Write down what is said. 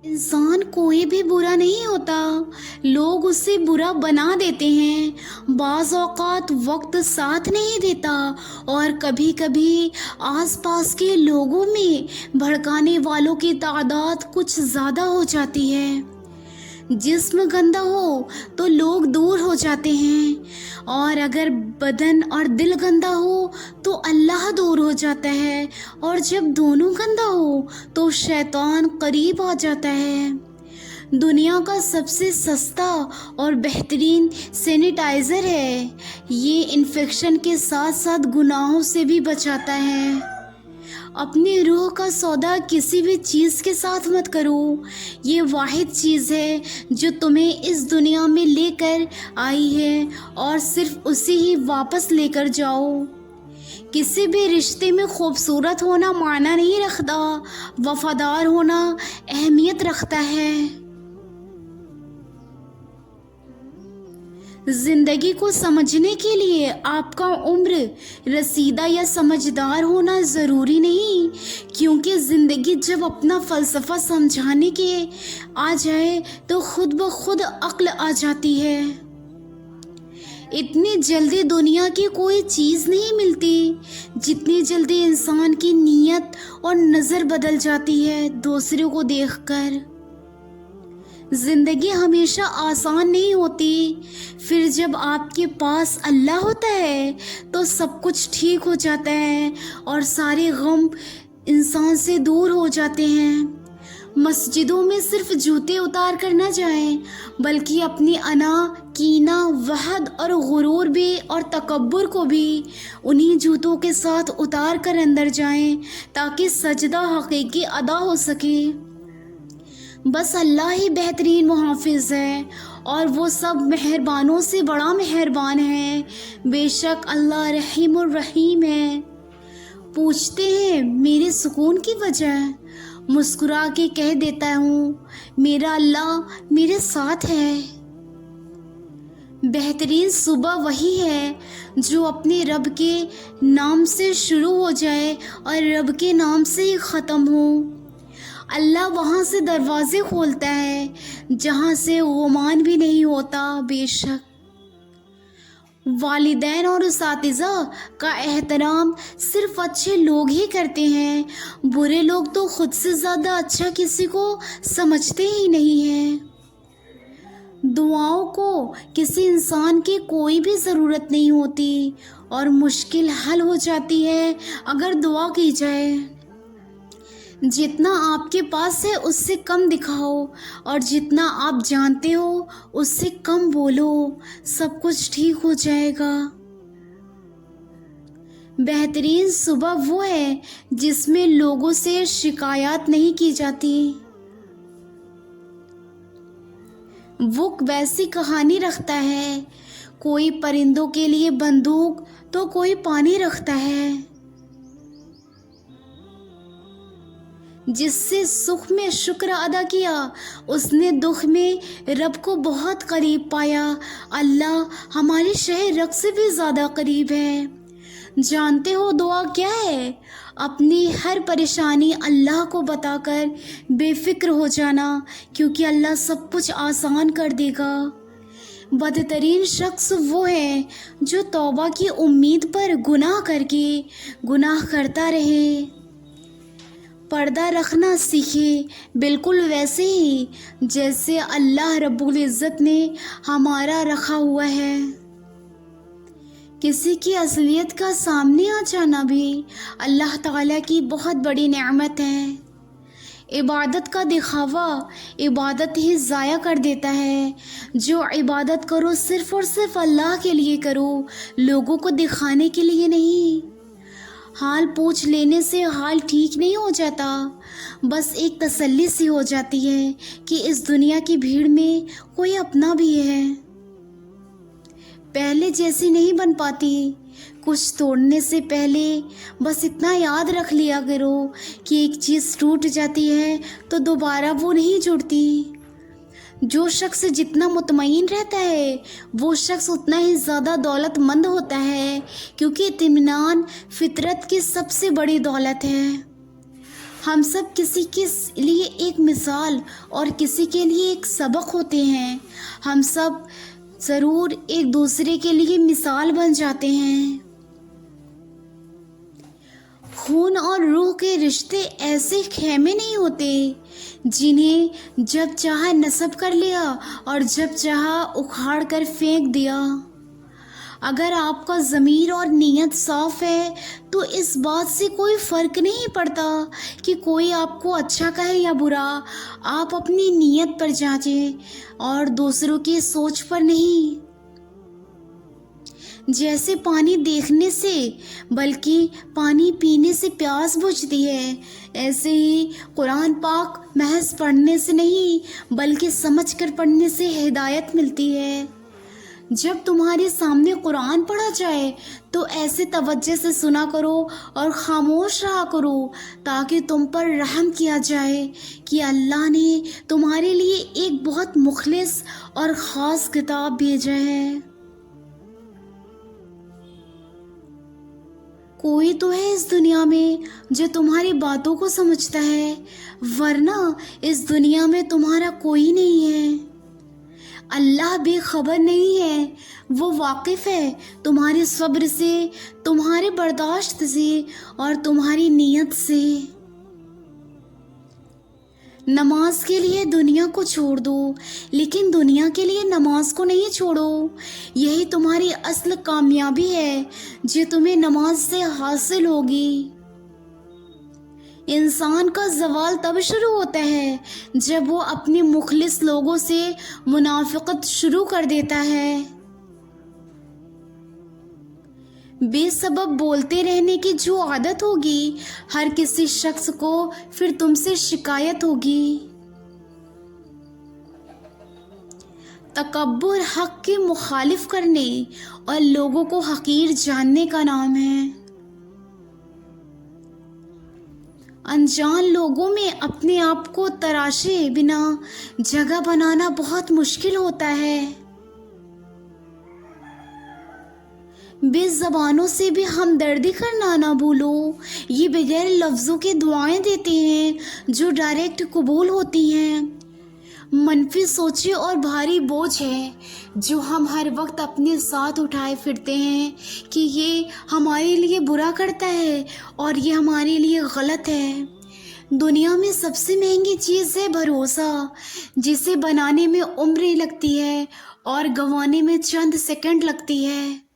इंसान कोई भी बुरा नहीं होता, लोग उसे बुरा बना देते हैं। बाज़ औक़ात वक्त साथ नहीं देता और कभी कभी आसपास के लोगों में भड़काने वालों की तादाद कुछ ज़्यादा हो जाती है। जिस्म गंदा हो तो लोग दूर हो जाते हैं और अगर बदन और दिल गंदा हो तो अल्लाह दूर हो जाता है, और जब दोनों गंदा हो तो शैतान करीब आ जाता है। दुनिया का सबसे सस्ता और बेहतरीन सैनिटाइज़र है। ये इन्फेक्शन के साथ साथ गुनाहों से भी बचाता है। अपनी रूह का सौदा किसी भी चीज़ के साथ मत करो। ये वाहिद चीज़ है जो तुम्हें इस दुनिया में लेकर आई है और सिर्फ उसे ही वापस लेकर जाओ। किसी भी रिश्ते में खूबसूरत होना मायना नहीं रखता, वफादार होना अहमियत रखता है। ज़िंदगी को समझने के लिए आपका उम्र रसीदा या समझदार होना ज़रूरी नहीं, क्योंकि ज़िंदगी जब अपना फ़लसफ़ा समझाने के आ जाए तो खुद ब खुद अक्ल आ जाती है। इतनी जल्दी दुनिया की कोई चीज़ नहीं मिलती जितनी जल्दी इंसान की नीयत और नज़र बदल जाती है दूसरों को देखकर। ज़िंदगी हमेशा आसान नहीं होती, फिर जब आपके पास अल्लाह होता है तो सब कुछ ठीक हो जाता है और सारे गम इंसान से दूर हो जाते हैं। मस्जिदों में सिर्फ जूते उतार कर न जाएं, बल्कि अपनी अना, कीना, वहद और गुरूर भी और तकब्बुर को भी उन्हीं जूतों के साथ उतार कर अंदर जाएं, ताकि सजदा हकीकी अदा हो सके। बस अल्लाह ही बेहतरीन मुहाफ़िज़ है और वो सब मेहरबानों से बड़ा मेहरबान है। बेशक अल्लाह रहीमुर रहीम है। पूछते हैं मेरे सुकून की वजह, मुस्कुरा के कह देता हूँ मेरा अल्लाह मेरे साथ है। बेहतरीन सुबह वही है जो अपने रब के नाम से शुरू हो जाए और रब के नाम से ही ख़त्म हो। अल्लाह वहाँ से दरवाज़े खोलता है जहाँ से गुमान भी नहीं होता। बेशक वालिदैन और उसातिज़ा का एहतराम सिर्फ़ अच्छे लोग ही करते हैं। बुरे लोग तो ख़ुद से ज़्यादा अच्छा किसी को समझते ही नहीं हैं। दुआओं को किसी इंसान की कोई भी ज़रूरत नहीं होती और मुश्किल हल हो जाती है अगर दुआ की जाए। जितना आपके पास है उससे कम दिखाओ और जितना आप जानते हो उससे कम बोलो, सब कुछ ठीक हो जाएगा। बेहतरीन सुबह वो है जिसमें लोगों से शिकायत नहीं की जाती। वो वैसी कहानी रखता है, कोई परिंदों के लिए बंदूक तो कोई पानी रखता है। जिससे सुख में शुक्र अदा किया उसने दुख में रब को बहुत करीब पाया। अल्लाह हमारे शहर रग से भी ज़्यादा करीब है। जानते हो दुआ क्या है? अपनी हर परेशानी अल्लाह को बताकर बेफिक्र हो जाना, क्योंकि अल्लाह सब कुछ आसान कर देगा। बदतरीन शख्स वो है जो तौबा की उम्मीद पर गुनाह करके गुनाह करता रहे। पर्दा रखना सीखे, बिल्कुल वैसे ही जैसे अल्लाह रब्बुल इज़्ज़त ने हमारा रखा हुआ है। किसी की असलियत का सामने आ जाना भी अल्लाह ताला की बहुत बड़ी नेमत है। इबादत का दिखावा इबादत ही ज़ाया कर देता है। जो इबादत करो सिर्फ़ और सिर्फ अल्लाह के लिए करो, लोगों को दिखाने के लिए नहीं। हाल पूछ लेने से हाल ठीक नहीं हो जाता, बस एक तसल्ली सी हो जाती है कि इस दुनिया की भीड़ में कोई अपना भी है। पहले जैसी नहीं बन पाती। कुछ तोड़ने से पहले बस इतना याद रख लिया करो कि एक चीज़ टूट जाती है तो दोबारा वो नहीं जुड़ती। जो शख्स जितना मुतमईन रहता है वो शख्स उतना ही ज़्यादा दौलतमंद होता है, क्योंकि इत्मीनान फितरत की सबसे बड़ी दौलत है। ہم سب کسی کے لیے ایک مثال اور کسی کے لیے ایک سبق ہوتے ہیں۔ ہم سب ضرور ایک دوسرے کے لیے مثال بن جاتے ہیں۔ خون اور روح کے رشتے ایسے خیمے نہیں ہوتے جنہیں جب چاہا نصب کر لیا اور جب چاہا اکھاڑ کر پھینک دیا۔ اگر آپ کا ضمیر اور نیت صاف ہے تو اس بات سے کوئی فرق نہیں پڑتا کہ کوئی آپ کو اچھا کہے یا برا۔ آپ اپنی نیت پر جانچیں اور دوسروں کی سوچ پر نہیں۔ جیسے پانی دیکھنے سے بلکہ پانی پینے سے پیاس بجھتی ہے، ایسے ہی قرآن پاک محض پڑھنے سے نہیں بلکہ سمجھ کر پڑھنے سے ہدایت ملتی ہے۔ جب تمہارے سامنے قرآن پڑھا جائے تو ایسے توجہ سے سنا کرو اور خاموش رہا کرو تاکہ تم پر رحم کیا جائے کہ اللہ نے تمہارے لیے ایک بہت مخلص اور خاص کتاب بھیجا ہے۔ کوئی تو ہے اس دنیا میں جو تمہاری باتوں کو سمجھتا ہے، ورنہ اس دنیا میں تمہارا کوئی نہیں ہے۔ اللہ بے خبر نہیں ہے، وہ واقف ہے تمہارے صبر سے، تمہارے برداشت سے اور تمہاری نیت سے۔ نماز کے لیے دنیا کو چھوڑ دو، لیکن دنیا کے لیے نماز کو نہیں چھوڑو۔ یہی تمہاری اصل کامیابی ہے جو تمہیں نماز سے حاصل ہوگی۔ انسان کا زوال تب شروع ہوتا ہے جب وہ اپنے مخلص لوگوں سے منافقت شروع کر دیتا ہے۔ بے سبب بولتے رہنے کی جو عادت ہوگی، ہر کسی شخص کو پھر تم سے شکایت ہوگی۔ تکبر حق کے مخالف کرنے اور لوگوں کو حقیر جاننے کا نام ہے۔ انجان لوگوں میں اپنے آپ کو تراشے بنا جگہ بنانا بہت مشکل ہوتا ہے۔ بے زبانوں سے بھی ہمدردی کرنا نہ بھولو، یہ بغیر لفظوں کے دعائیں دیتے ہیں جو ڈائریکٹ قبول ہوتی ہیں۔ منفی سوچیں اور بھاری بوجھ ہے جو ہم ہر وقت اپنے ساتھ اٹھائے پھرتے ہیں کہ یہ ہمارے لیے برا کرتا ہے اور یہ ہمارے لیے غلط ہے۔ دنیا میں سب سے مہنگی چیز ہے بھروسہ، جسے بنانے میں عمریں لگتی ہے اور گنوانے میں چند سیکنڈ لگتی ہے۔